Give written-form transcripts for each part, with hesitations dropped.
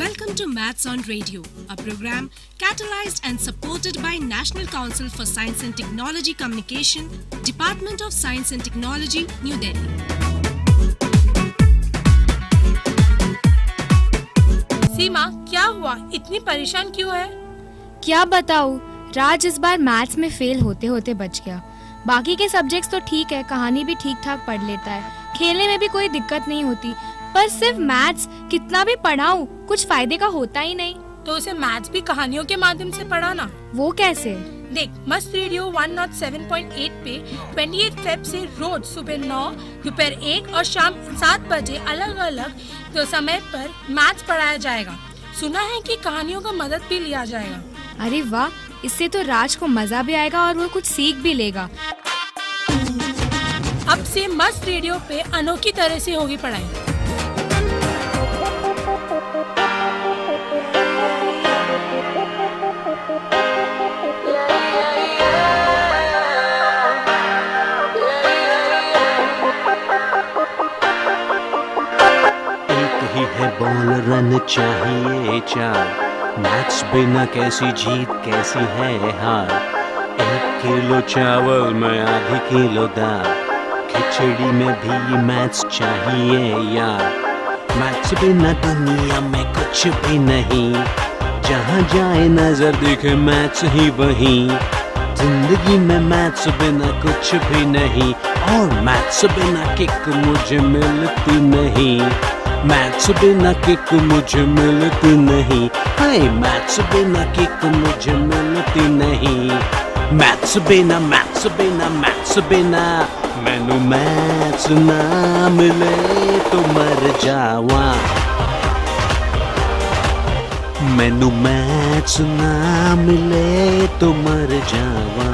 Welcome to Maths on Radio, a program catalyzed and supported by National Council for Science and Technology Communication, Department of Science and Technology, New Delhi. सीमा, क्या हुआ? इतनी परेशान क्यों है? क्या बताऊँ, राज इस बार मैथ्स में फेल होते होते बच गया। बाकी के सब्जेक्ट्स तो ठीक है, कहानी भी ठीक ठाक पढ़ लेता है, खेलने में भी कोई दिक्कत नहीं होती, पर सिर्फ मैथ्स कितना भी पढ़ाऊं कुछ फायदे का होता ही नहीं। तो उसे मैथ्स भी कहानियों के माध्यम से पढ़ाना। वो कैसे? देख, मस्त रेडियो 107.8 पे 28 फेब से रोज सुबह 9, दोपहर 1 और शाम 7 बजे अलग अलग तो समय पर मैथ्स पढ़ाया जाएगा। सुना है कि कहानियों का मदद भी लिया जाएगा। अरे वाह, इससे तो राज को मजा भी आएगा और वो कुछ सीख भी लेगा। अब से मस्त रेडियो पे अनोखी तरह से होगी पढ़ाई। है बॉल रन चाहिए चार, मैच बिना कैसी जीत कैसी है हार। 1 किलो चावल में आधी किलो दाल, खिचड़ी में भी मैथ्स चाहिए यार। मैथ्स बिना दुनिया में कुछ भी नहीं, जहाँ जाए नजर दिखे मैथ्स ही वही। जिंदगी में मैथ्स बिना कुछ भी नहीं, और मैथ्स बिना किक मुझे मिलती नहीं। मैथ्स बिना किक मुझे मिलती नहीं, हाय मैथ्स बिना किक मुझे मिलती नहीं। मैथ्स बिना मैनू मैथ्स ना मिले तो मर जावा। मैनू मैथ्स ना मिले तो मर जावा।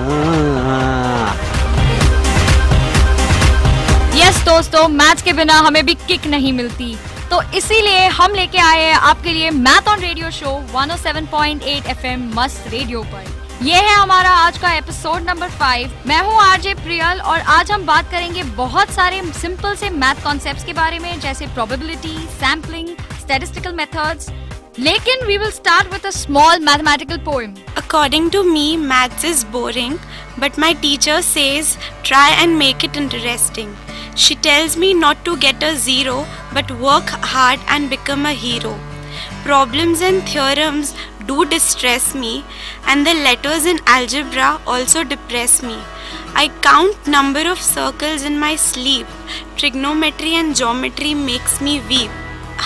यस दोस्तों, मैथ्स के बिना हमें भी किक नहीं मिलती, तो इसीलिए हम लेके आए हैं आपके लिए math on radio show 107.8 FM मस्त रेडियो पर। ये है हमारा आज का एपिसोड नंबर 5। मैं हूँ आरजे प्रियल और आज हम बात करेंगे बहुत सारे सिंपल से मैथ कॉन्सेप्ट्स के बारे में, जैसे प्रोबेबिलिटी, सैम्पलिंग, स्टैटिस्टिकल मेथड्स। लेकिन we will start with a small mathematical poem. According to me, maths is boring, but my teacher says try and make it interesting. She tells me not to get a 0, but work hard and become a hero. Problems and theorems do distress me, and the letters in algebra also depress me. I count number of circles in my sleep. Trigonometry and geometry makes me weep.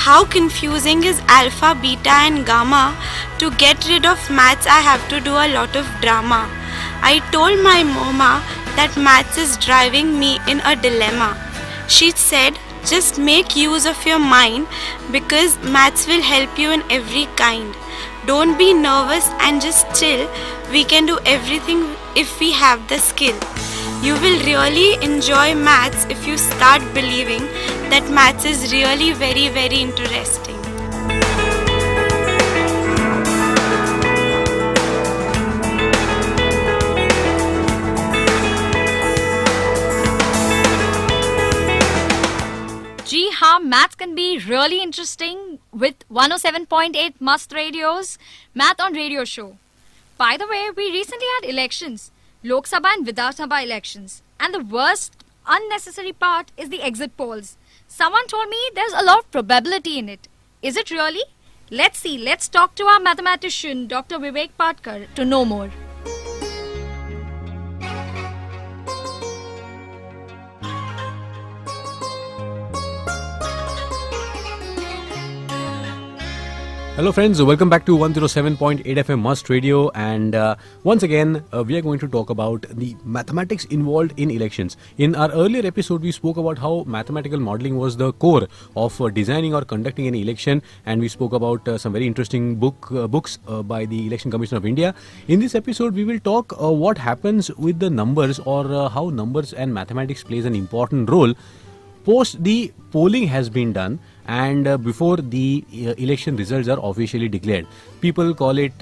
How confusing is alpha, beta and gamma. To get rid of maths I have to do a lot of drama. I told my mama that maths is driving me in a dilemma. She said, just make use of your mind because maths will help you in every kind. Don't be nervous and just chill. We can do everything if we have the skill. You will really enjoy maths if you start believing that maths is really very, very interesting. जी हाँ, maths can be really interesting with 107.8 Must Radio's Math on Radio show. By the way, we recently had elections, Lok Sabha and Vidhan Sabha elections, and the worst unnecessary part is the exit polls. Someone told me there's a lot of probability in it. Is it really? Let's see. Let's talk to our mathematician, Dr. Vivek Patkar, to know more. Hello friends, welcome back to 107.8 FM Must Radio, and once again we are going to talk about the mathematics involved in elections. In our earlier episode we spoke about how mathematical modeling was the core of designing or conducting an election, and we spoke about some very interesting books by the Election Commission of India. In this episode we will talk what happens with the numbers, or how numbers and mathematics plays an important role post the polling has been done and before the election results are officially declared. People call it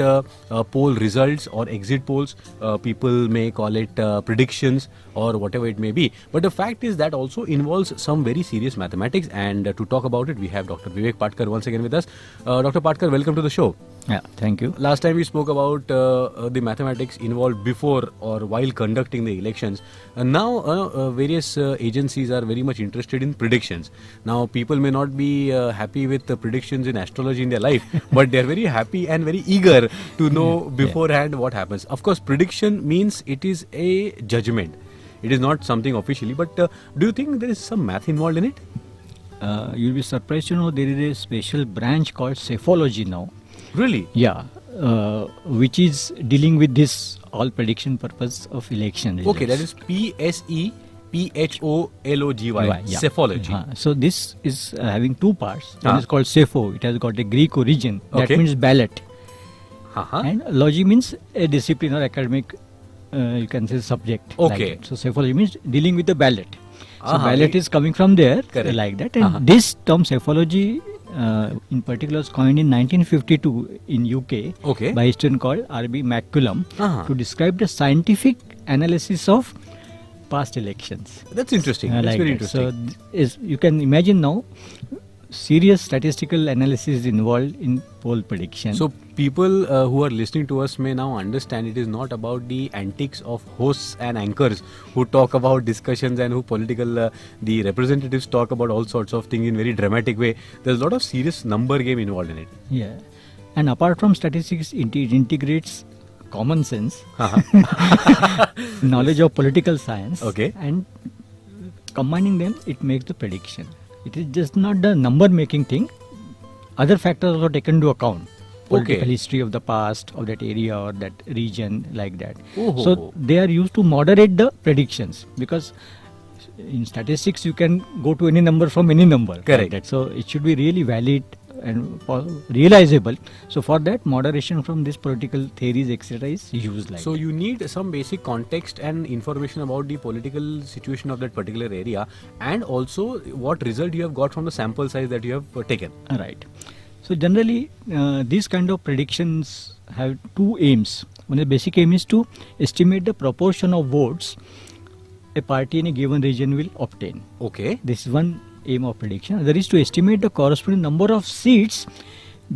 poll results or exit polls. People may call it predictions or whatever it may be. But the fact is that also involves some very serious mathematics, and to talk about it, we have Dr. Vivek Patkar once again with us. Dr. Patkar, welcome to the show. Yeah, thank you. Last time we spoke about the mathematics involved before or while conducting the elections. Now various agencies are very much interested in predictions. Now people may not be happy with the predictions in astrology in their life, but they are very happy and very eager to know beforehand what happens. Of course, prediction means it is a judgment. It is not something officially, but do you think there is some math involved in it? You'll be surprised to know there is a special branch called Psephology now. Really? Yeah, which is dealing with this all prediction purpose of election results. Okay, that is Psephology, Yeah. Psephology. So this is having two parts. One is called Sepho. It has got a Greek origin. That Okay. means ballot. Uh-huh. And logy means a discipline or academic, you can say, subject. like Okay. that. So Psephology means dealing with the ballot. So Uh-huh. ballot is coming from there, Correct. like that. And Uh-huh. this term Psephology in particular was coined in 1952 in UK Okay. by a student called R.B. McCullum Uh-huh. to describe the scientific analysis of past elections. That's interesting. That's Like very that. interesting. So you can imagine now serious statistical analysis involved in poll prediction. So people who are listening to us may now understand it is not about the antics of hosts and anchors who talk about discussions and who the representatives talk about all sorts of things in very dramatic way. There's a lot of serious number game involved in it. yeah, and apart from statistics, it integrates common sense, knowledge of political science, Okay. and combining them, it makes the prediction. It is just not the number making thing. Other factors are taken into account. Political Okay. history of the past of that area or that region, like that. Oh. So they are used to moderate the predictions, because in statistics you can go to any number from any number. like Correct. that. So it should be really valid and realizable. So for that, moderation from these political theories, etc., is used. Like So that. you need some basic context and information about the political situation of that particular area, and also what result you have got from the sample size that you have taken. Right. So generally, these kind of predictions have two aims. One, the basic aim is to estimate the proportion of votes a party in a given region will obtain. Okay. This is one aim of prediction. Other is to estimate the corresponding number of seats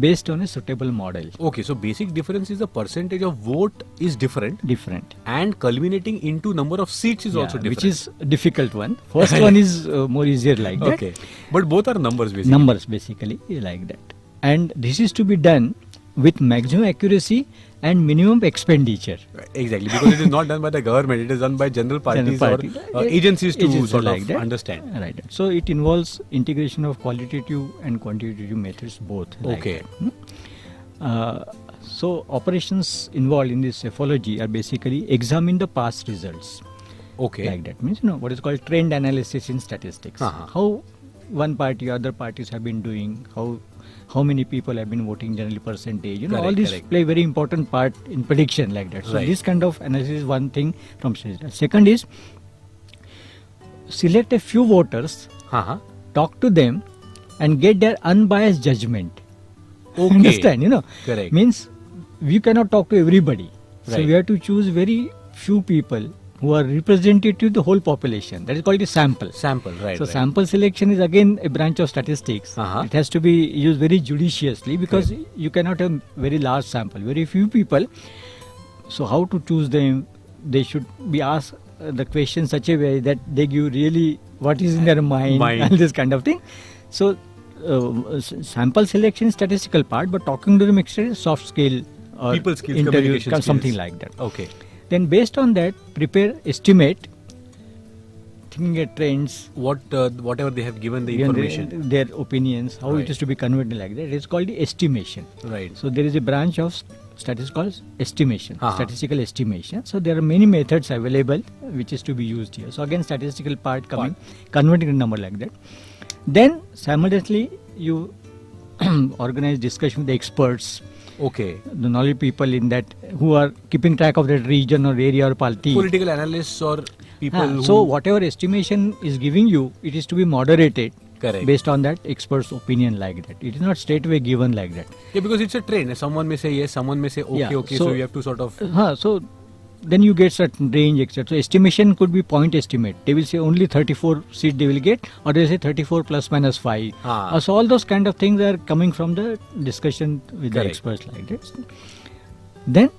based on a suitable model. Okay, so basic difference is the percentage of vote is different, Different. and culminating into number of seats is also different. Which is a difficult one. First one is more easier like that. okay, but both are numbers basically. Numbers basically like that. And this is to be done with maximum accuracy and minimum expenditure. Exactly, because it is not done by the government; it is done by general parties party. or agencies to Agencies sort like of that. understand. Right. So it involves integration of qualitative and quantitative methods both. like Okay. that. So operations involved in this Psephology are basically examine the past results. Okay. Like that means what is called trend analysis in statistics. Uh-huh. How one party, other parties have been doing, how many people have been voting, generally percentage. All Correct, these correct. play very important part in prediction like that. So Right. this kind of analysis is one thing from statistics. Second is select a few voters, Uh-huh. talk to them, and get their unbiased judgment. Okay. Understand? Correct. Means we cannot talk to everybody. So Right. we have to choose very few people who are representative to the whole population. That is called the sample. Sample, right? So right. sample selection is again a branch of statistics. Uh-huh. It has to be used very judiciously, because you cannot have very large sample, very few people. So how to choose them? They should be asked the question such a way that they give really what is in their mind. And this kind of thing. So sample selection is statistical part, but talking to them extra is soft skill or People skills, interview, communication skills. something like that. Okay. Then based on that, prepare estimate, thinking at trends, Whatever they have given the given information. their opinions, how Right. it is to be converted like that. It is called the estimation. Right. So there is a branch of statistics called estimation, Uh-huh. statistical estimation. So there are many methods available which is to be used here. So again, statistical part coming, converting a number like that. Then simultaneously you organize discussion with the experts, Okay. the knowledge people in that who are keeping track of that region or area or party. Political analysts or people who... So whatever estimation is giving you, it is to be moderated Correct. based on that expert's opinion like that. It is not straightaway given like that. Yeah, because it's a trend. Someone may say yes, someone may say okay, Yeah, okay. So you have to sort of. So then you get certain range, etc. So estimation could be point estimate. They will say only 34 seat they will get, or they will say 34 plus minus 5. So all those kind of things are coming from the discussion with the Correct. experts like that. Then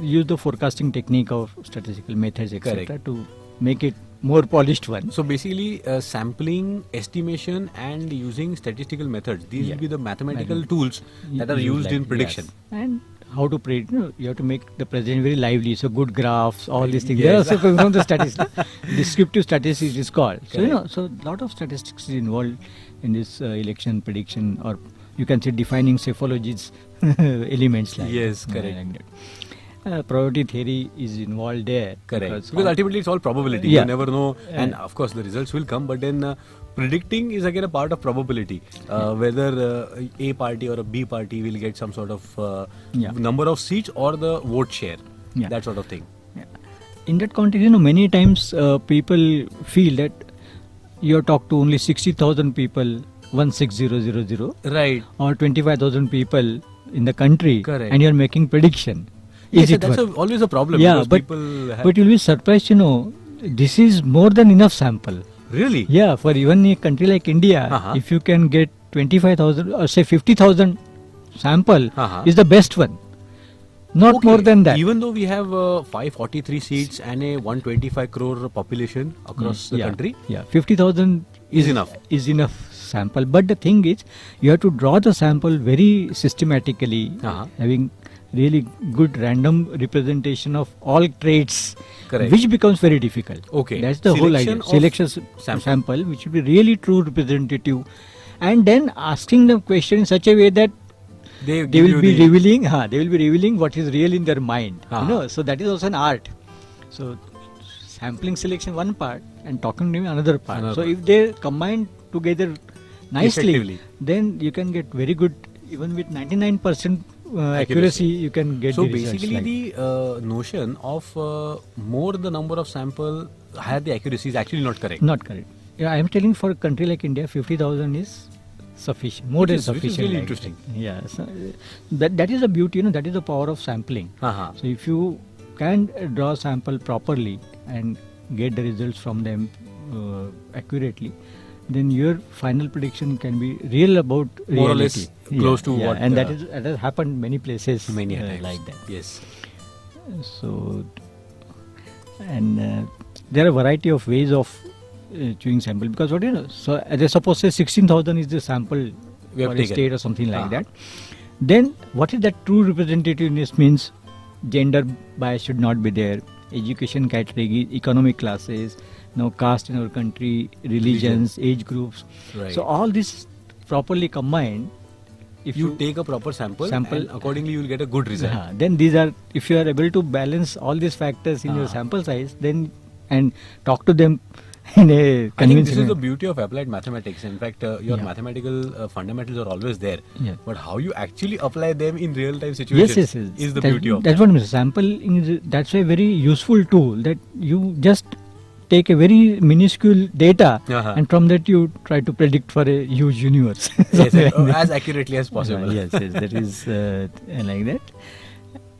use the forecasting technique of statistical methods, etc. Correct. to make it more polished one. So basically, sampling, estimation, and using statistical methods. These will be the mathematical tools that are used in prediction. Yes. And how to predict? You have to make the presentation very lively. So good graphs, all these things. Yes. They are also coming from the statistics. Descriptive statistics is called. So Correct. so lot of statistics is involved in this election prediction, or you can say defining psephology's elements like Yes, that, correct. like that. Probability theory is involved there. Correct. Because ultimately it's all probability. Yeah. You never know. And of course the results will come. But then predicting is again a part of probability. Whether A party or a B party will get some sort of number of seats or the vote share. Yeah. That sort of thing. In that context, many times people feel that you have talked to only 60,000 people, 160,000, Right. or 25,000 people in the country, Correct. and you are making prediction. Yes, Is it that's work? always a problem. Yeah, because but people have, but you'll be surprised. This is more than enough sample. really. Yeah, for even a country like India, if you can get 25,000 or say 50,000 sample, is the best one. Not Okay, more than that. Even though we have 543 seats and a 125 crore population across the country, 50,000 is enough. Is enough sample. But the thing is, you have to draw the sample very systematically, having really good random representation of all traits, Correct. which becomes very difficult. Okay. That's the whole Selection idea. of Selection sample. sample, which will be really true representative, and then asking the question in such a way that they will be revealing. They will be revealing what is real in their mind. So that is also an art. So sampling selection one part and talking to another part. Another so part. if they combine together nicely, Effectively. then you can get very good. Even with 99% accuracy, you can get So the results basically, like. the notion of more the number of sample, higher the accuracy is actually not correct. Not correct. I am telling for a country like India, 50,000 is sufficient, more than Which is sufficient. really like interesting. that. Yeah, so, that is the beauty. That is the power of sampling. So if you can draw sample properly and get the results from them accurately, then your final prediction can be real about More or reality. less close to what, and that has happened many places. Many times. like that. Yes. So, and there are a variety of ways of choosing sample, because so as I suppose say 16,000 is the sample We have for a taken. state or something like that. Then what is that true representativeness means? Gender bias should not be there. Education category, economic classes, caste in our country, religions, age groups. Right. So all this properly combined, if You take a proper sample, Sample. and accordingly you will get a good result. then these are, if you are able to balance all these factors in your sample size, then and talk to them in a I think convincing this is the way. beauty of applied mathematics. In fact, your mathematical fundamentals are always there. Yeah. But how you actually apply them in real-time situations Yes. is the That- beauty of that's what I mean. Sampling is, that's a very useful tool, that you just take a very minuscule data and from that you try to predict for a huge universe. Yes, Something like that. as accurately as possible. Yes, that is like that.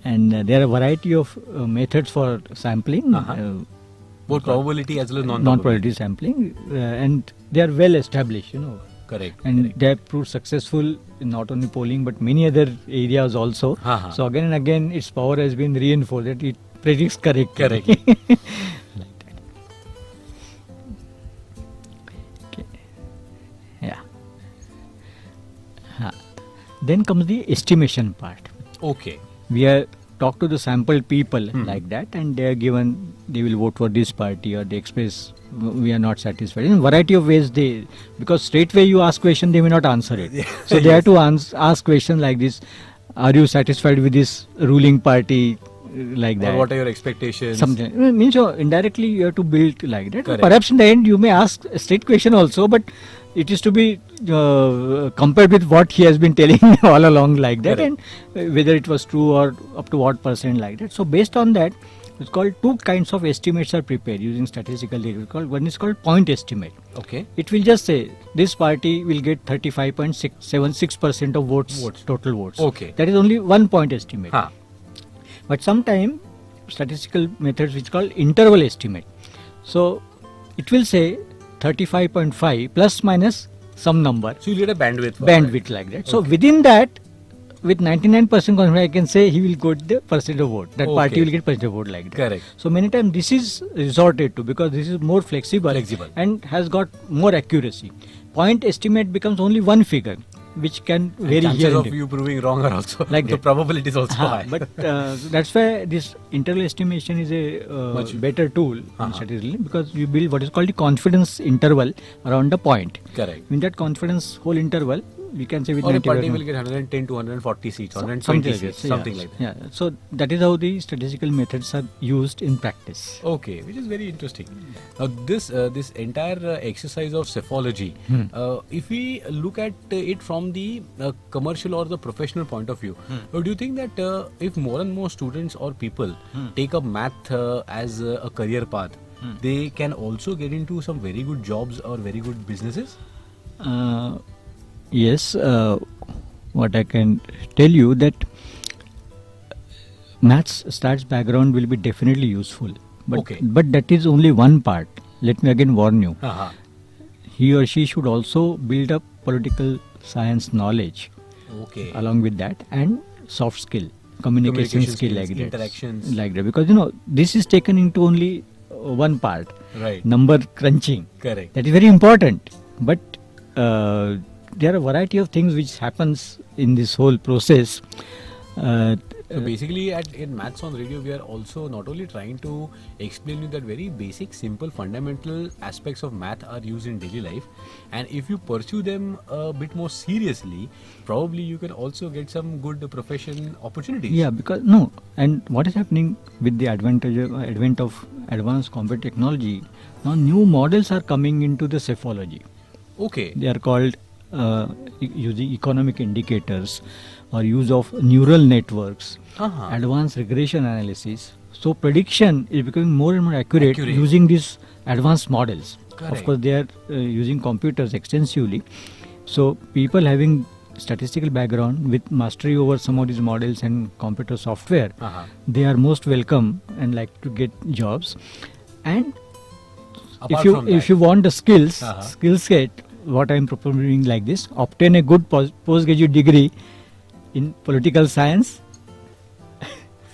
And there are a variety of methods for sampling. Both probability as well as Non-probability sampling, and they are well established, Correct. and they have proved successful in not only polling but many other areas also. So again and again its power has been reinforced, that it predicts correctly. Correctly. Like that. Okay. Yeah. Then comes the estimation part. Okay. We are talk to the sample people like that, and they are given, they will vote for this party, or they express we are not satisfied in a variety of ways. Because straight way you ask question, they may not answer it. So they have to ask question like this: are you satisfied with this ruling party? Like that. Or what are your expectations? Something means indirectly you have to build like that. Correct. Perhaps in the end you may ask a straight question also, but it is to be compared with what he has been telling all along like that. Correct. And whether it was true or up to what percent like that. So based on that, it's called two kinds of estimates are prepared using statistical data. One is called point estimate. Okay. It will just say this party will get 35.76% of votes, total votes. Okay. That is only 1 point estimate. Huh. But sometimes statistical methods which called interval estimate. So it will say 35.5 plus minus some number. So you get a bandwidth. for Bandwidth that. like that. So Okay. within that, with 99% confidence, I can say he will get the percentage of vote. That party Okay. will get percentage of vote like that. Correct. So many times this is resorted to because this is more flexible, and has got more accuracy. Point estimate becomes only one figure, which can vary Chances here and of there. you proving wrong are also Like the that. probability is also high. But that's why this interval estimation is a Much better tool in statistics because you build what is called the confidence interval around the point. Correct. In that confidence whole interval, we can say with Or a 90%. party will get 110 to 140 seats, 120 seats, something like that. Yeah, so that is how the statistical methods are used in practice. Okay, which is very interesting. Now, this entire exercise of psephology, if we look at it from the commercial or the professional point of view, do you think that if more and more students or people take up math as a career path, they can also get into some very good jobs or very good businesses? Yes, what I can tell you that maths stats background will be definitely useful, but Okay. but that is only one part. Let me again warn you. Uh-huh. He or she should also build up political science knowledge Okay. along with that and soft skill, communication skill skills, like that, interactions. like that. Because this is taken into only one part, Right. number crunching. Correct. That is very important, but there are a variety of things which happens in this whole process. So basically, in Maths on Radio, we are also not only trying to explain you that very basic, simple, fundamental aspects of math are used in daily life, and if you pursue them a bit more seriously, probably you can also get some good profession opportunities. Yeah, because and what is happening with the advent of advanced computer technology? Now new models are coming into the psephology. Okay. They are called using economic indicators or use of neural networks, advanced regression analysis. So prediction is becoming more and more accurate. Using these advanced models. Correct. Of course, they are using computers extensively. So people having statistical background with mastery over some of these models and computer software, they are most welcome and like to get jobs. And if you want the skill set, what I am proposing like this: obtain a good postgraduate degree in political science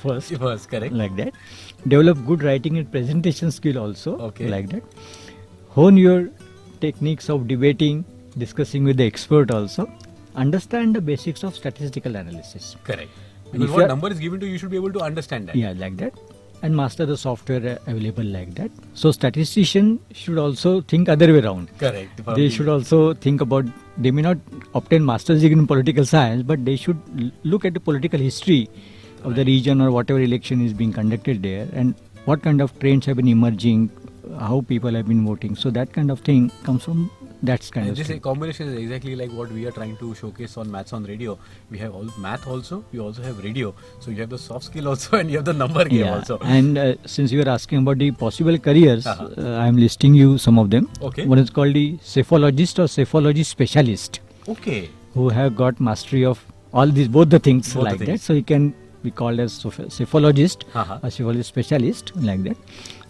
first, correct. like that. Develop good writing and presentation skill also, Okay. like that. Hone your techniques of debating, discussing with the expert also. Understand the basics of statistical analysis. Correct. And Because if what you are- number is given to you, you should be able to understand that. Yeah, like that. And master the software available like that. So statistician should also think other way around. Correct. They should also think about, they may not obtain master's degree in political science, but they should look at the political history of the region or whatever election is being conducted there, and what kind of trends have been emerging, how people have been voting. So that kind of thing comes from that kind of This thing. combination is exactly like what we are trying to showcase on Maths on Radio. We have math also, we also have radio. So you have the soft skill also and you have the number game also. And since you are asking about the possible careers, I am listing you some of them. Okay. One is called the psephologist or psephology specialist, Okay. who have got mastery of all these, both the things Both the like that. things. So he can be called as psephologist, Uh-huh. a psephology specialist like that.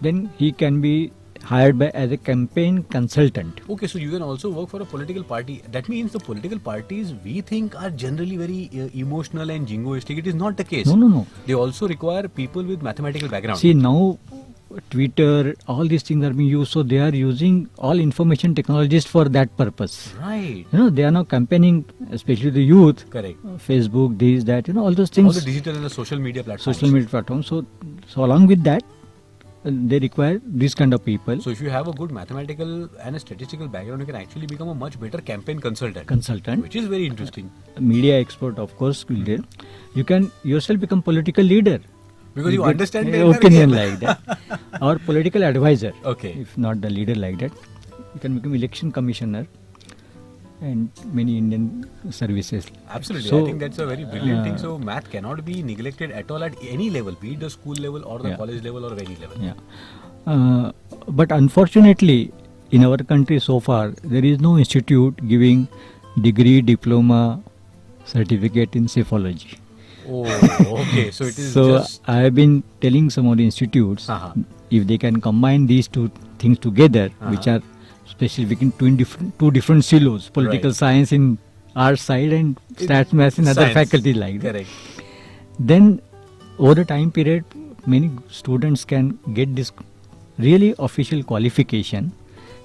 Then he can be hired as a campaign consultant. Okay, so you can also work for a political party. That means the political parties we think are generally very emotional and jingoistic. It is not the case. No. They also require people with mathematical background. See, now Twitter, all these things are being used, so they are using all information technologists for that purpose. Right. They are now campaigning, especially the youth. Correct. Facebook, these, that, all those All things. the digital and the social media platforms. Social media platforms. So along with that, they require these kind of people. So if you have a good mathematical and a statistical background, you can actually become a much better campaign consultant. Which is very interesting. Media expert, of course, will there. You can yourself become political leader. Because you get understand an the entire opinion game. like that. Or political advisor. Okay. If not the leader like that. You can become election commissioner. and many Indian services. Absolutely, So, I think that's a very brilliant thing. So math cannot be neglected at all at any level, be it the school level or the Yeah. college level or any level. Yeah. But unfortunately, in our country so far, there is no institute giving degree, diploma, certificate in psephology. Oh, okay. So it is So just I have been telling some of the institutes, Uh-huh. if they can combine these two things together, which are specific in two different silos, political Right. science in our side and stats maths in other science. faculty like that. Correct. Then over the time period, many students can get this really official qualification.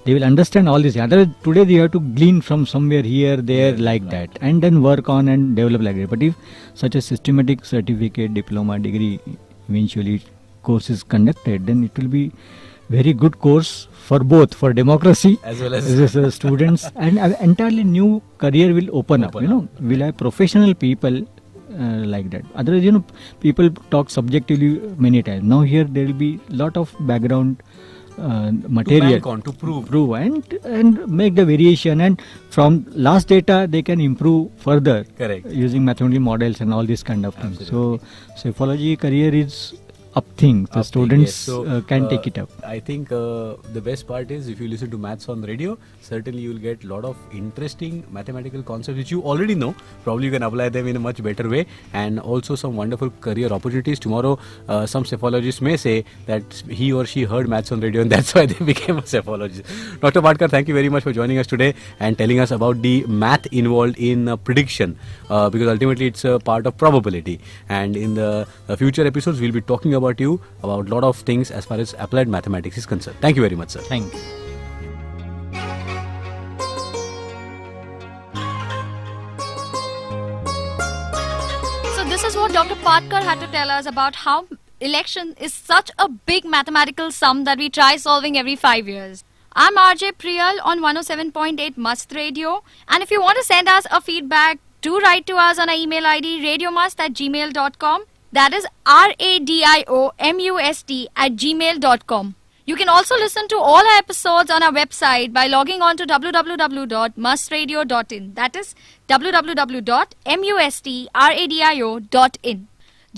They will understand all this. Otherwise, today they have to glean from somewhere here, there, like that, and then work on and develop like that. But if such a systematic certificate, diploma, degree, eventually course is conducted, then it will be very good course for both, for democracy As well as students, and an entirely new career will open up. We'll have professional people like that. Otherwise, people talk subjectively many times. Now here there will be lot of background material bank on, to prove. and make the variation, and from last data they can improve further. Correct. Using mathematical models and all this kind of things. So psephology career is up thing. The Up thing, students yes. So, can take it up. I think the best part is if you listen to maths on radio, certainly you will get a lot of interesting mathematical concepts which you already know. Probably you can apply them in a much better way, and also some wonderful career opportunities. Tomorrow, some psephologists may say that he or she heard maths on radio and that's why they became a psephologist. Dr. Badkar, thank you very much for joining us today and telling us about the math involved in prediction, because ultimately it's a part of probability. And in the future episodes, we'll be talking about you about a lot of things as far as applied mathematics is concerned. Thank you very much, sir. Thank you. So this is what Dr. Patkar had to tell us about how election is such a big mathematical sum that we try solving every 5 years. I'm RJ Priyal on 107.8 Mast Radio, and if you want to send us a feedback, do write to us on our email ID radiomust@gmail.com. That is radiomust@gmail.com. You can also listen to all our episodes on our website by logging on to www.mustradio.in. That is www.mustradio.in.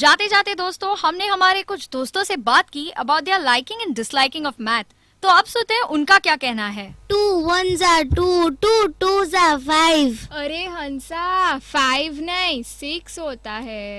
जाते जाते दोस्तों, हमने हमारे कुछ दोस्तों से बात की about their liking and disliking of math. तो अब सुनते हैं उनका क्या कहना है. 2 1s are 2, 2 2s are 5. अरे हंसा 5 नहीं 6 होता है.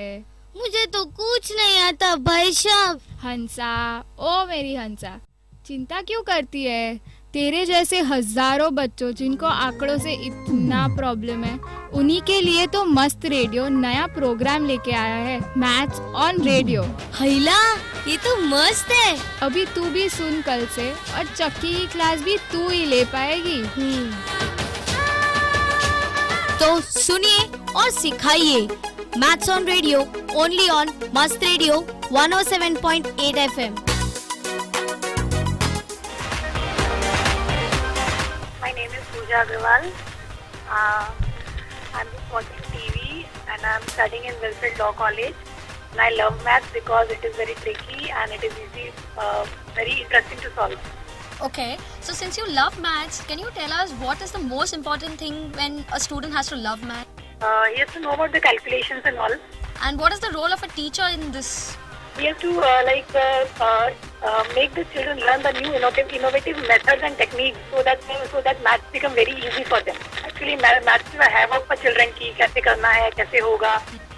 मुझे तो कुछ नहीं आता भाई साहब. हंसा, ओ मेरी हंसा, चिंता क्यों करती है? तेरे जैसे हजारों बच्चों जिनको आंकड़ों से इतना प्रॉब्लम है, उन्हीं के लिए तो मस्त रेडियो नया प्रोग्राम लेके आया है, मैथ्स ऑन रेडियो. हैला, ये तो मस्त है. अभी तू भी सुन कल से, और चक्की की क्लास भी तू ही ले पाएगी. तो सुनिए और सिखाइए maths on radio, only on मस्त radio 107.8 FM. My name is Pooja Agarwal. I'm just watching TV and I'm studying in Wilfred Law College. And I love maths because it is very tricky and it is easy, very interesting to solve. Okay, so since you love maths, can you tell us what is the most important thing when a student has to love maths? He has to know about the calculations and all. And what is the role of a teacher in this? He has to make the children learn the new innovative methods and techniques so that maths become very easy for them. Actually, maths में है work for children की कैसे करना है, कैसे होगा.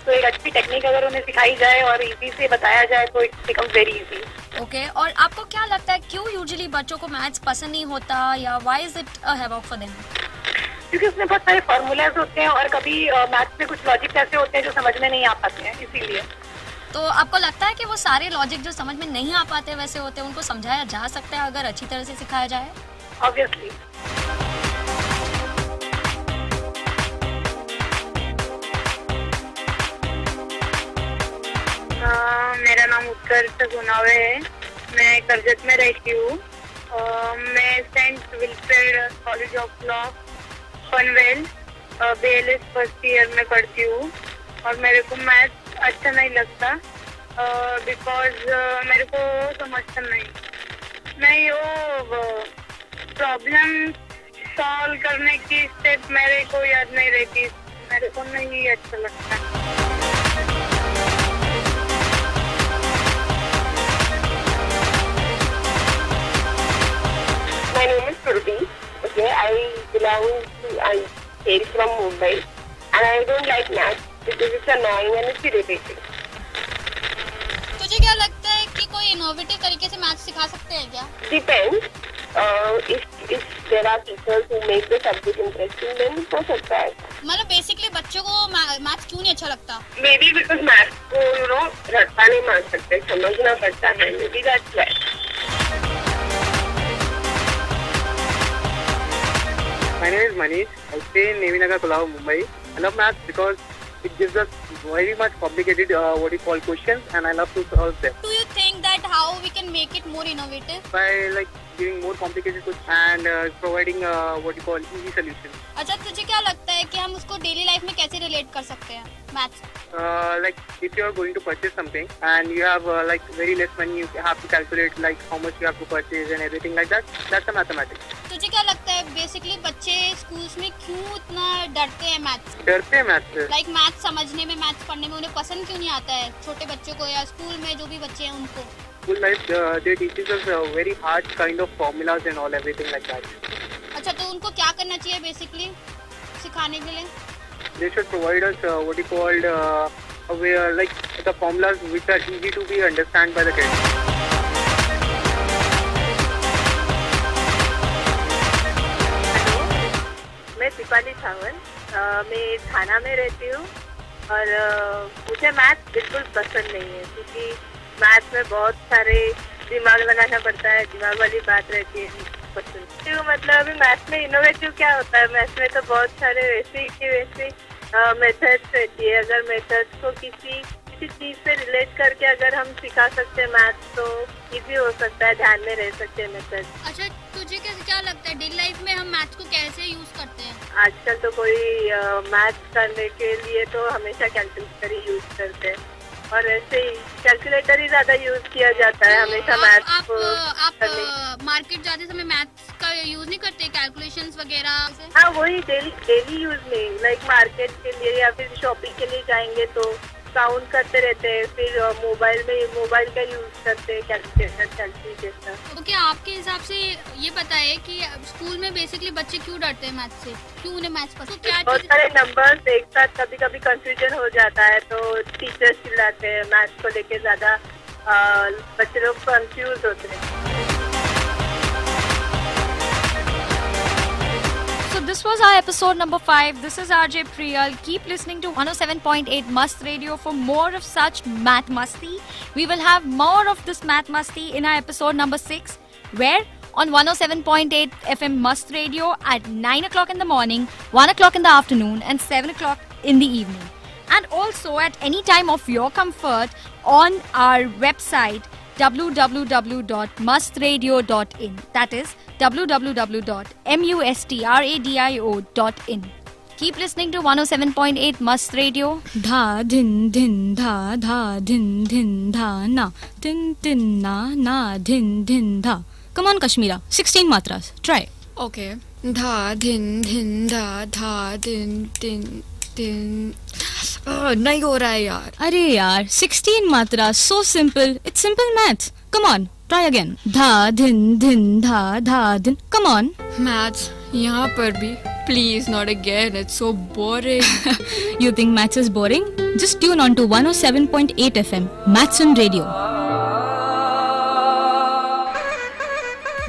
तो एक अच्छी टेक्निक अगर उन्हें सिखाई जाए और इजी से बताया जाए तो it becomes very easy. Okay, और आपको क्या लगता है क्यों यूजुअली बच्चों को मैथ्स पसंद नहीं होता, या why is it a havoc for them? क्योंकि उसमें बहुत सारे फॉर्मूलाज होते हैं और कभी मैथ्स में कुछ लॉजिक ऐसे होते हैं जो समझ में नहीं आ पाते हैं, इसीलिए. तो आपको लगता है कि वो सारे लॉजिक जो समझ में नहीं आ पाते वैसे होते हैं, उनको समझाया जा सकता है अगर अच्छी तरह से सिखाया जाए? ऑब्वियसली. मेरा नाम उत्कर्ष गुनावे है. मैं करजत में रहती हूँ. मैं Saint Wilfred college of law Panvel BLS first year में पढ़ती हूँ. और मेरे को मैथ अच्छा नहीं लगता बिकॉज मेरे को समझता नहीं. मैं ये प्रॉब्लम सॉल्व करने की स्टेप मेरे को याद नहीं रहती, मेरे को नहीं अच्छा लगता। My name is Surbhi. Okay, I hail from Mumbai, and I don't like maths because it's annoying and it's irritating. तुझे क्या लगता है कि कोई इनोवेटिव तरीके से मैथ्स सिखा सकते हैं क्या? Depends. If there are teachers who make the subject interesting, then हो सकता है. मतलब बेसिकली बच्चों को मैथ्स क्यों नहीं अच्छा लगता? Maybe because maths को रट्टा नहीं मार सकते, समझना पड़ता है. Maybe that's why. My name is Manish. I stay in Navy Nagar, Kolhapur, Mumbai. I love maths because it gives us very much complicated questions, and I love to solve them. Do you think that how we can make it more innovative? By giving more complicated questions and providing easy solutions. अच्छा, तुझे क्या लगता है कि हम उसको daily life में कैसे रिलेट कर सकते हैं maths? If you are going to purchase something and you have very less money, you have to calculate how much you have to purchase and everything like that. That's the mathematics. तुझे क्या लगता है basically बच्चे schools में क्यों इतना डरते हैं मैथ्स? डरते हैं मैथ्स से? मैथ्स समझने में, मैथ्स पढ़ने में उन्हें पसंद क्यों नहीं आता है? छोटे बच्चों को या स्कूल में जो भी बच्चे हैं उनको? School life, they teaches us very hard kind of formulas and all everything like that. अच्छा, तो उनको क्या करना चाहिए बेसिकली सिखाने के लिए? They should provide us the formulas which are easy to be understand by the kids. मैं दीपाली सावंत, मैं थाना में रहती हूँ और मुझे मैथ्स बिल्कुल पसंद नहीं है क्योंकि मैथ्स में बहुत सारे दिमाग लगाना पड़ता है, दिमाग वाली बात रहती है पसंद। मतलब अभी मैथ्स में इनोवेटिव क्या होता है? मैथ्स में तो बहुत सारे वैसे मेथड्स रहती है। अगर मेथड्स को किसी चीज से रिलेट करके अगर हम सिखा सकते हैं मैथ्स तो इजी हो सकता है, ध्यान में रह सकते हैं मेथड। अच्छा, तुझे क्या लगता है डेली लाइफ में हम मैथ्स को कैसे यूज करते हैं? आजकल तो कोई मैथ्स करने के लिए तो हमेशा कैलकुलेटर ही यूज करते हैं और ऐसे ही कैलकुलेटर ही ज्यादा यूज किया जाता है हमेशा मैथ्स को। आप मार्केट जाते समय मैथ्स का यूज नहीं करते, कैलकुलेशंस वगैरह? हाँ, वही डेली यूज में मार्केट के लिए या फिर शॉपिंग के लिए जाएंगे तो काउंट करते रहते हैं, फिर मोबाइल का यूज करते हैं कैलकुलेटर। ओके, आपके हिसाब से ये पता है कि स्कूल में बेसिकली बच्चे क्यों डरते हैं मैथ्स से? क्यों उन्हें मैथ्स पसंद? क्या बहुत सारे नंबर्स एक साथ कभी कंफ्यूजन हो जाता है तो टीचर्स चिल्लाते हैं, मैथ्स को लेके ज्यादा बच्चे लोग कंफ्यूज होते हैं। So this was our episode number 5. This is RJ Priyal. Keep listening to 107.8 Mast Radio for more of such math masti. We will have more of this math masti in our episode number 6, where on 107.8 FM Mast Radio at 9 o'clock in the morning, 1 o'clock in the afternoon and 7 o'clock in the evening. And also at any time of your comfort on our website www.mustradio.in. That is www.mustradio.in. Keep listening to 107.8 Mast Radio. धा धिन धिन धा धा धिन धिन धा ना तिन तिन ना धिन धिन धा. Come on Kashmira, 16 matras. Try. Okay. धा धिन धिन धा धा धिन धिन धिन. नहीं हो रहा है यार. अरे यार, 16 matras, so simple. It's simple maths. Come on, try again. धा धिन धिन धा धा धिन. Come on. Maths यहाँ पर भी. Please, not again. It's so boring. You think maths is boring? Just tune on to 107.8 FM, Maths on Radio.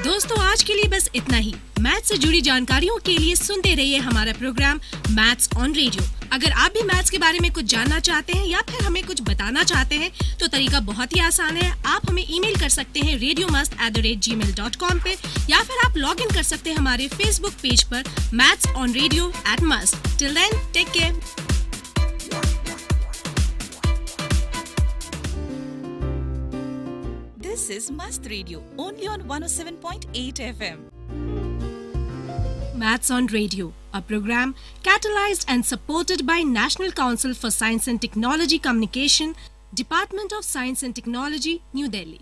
दोस्तों, आज के लिए बस इतना ही। मैथ्स से जुड़ी जानकारियों के लिए सुनते रहिए हमारा प्रोग्राम मैथ्स ऑन रेडियो। अगर आप भी मैथ्स के बारे में कुछ जानना चाहते हैं या फिर हमें कुछ बताना चाहते हैं तो तरीका बहुत ही आसान है। आप हमें ईमेल कर सकते हैं radiomust@gmail.com पे या फिर आप लॉग इन कर सकते हैं हमारे फेसबुक पेज पर mathsonradio@must. Till then, take care. This is Mast Radio, only on 107.8 FM. Maths on Radio, a program catalyzed and supported by National Council for Science and Technology Communication, Department of Science and Technology, New Delhi.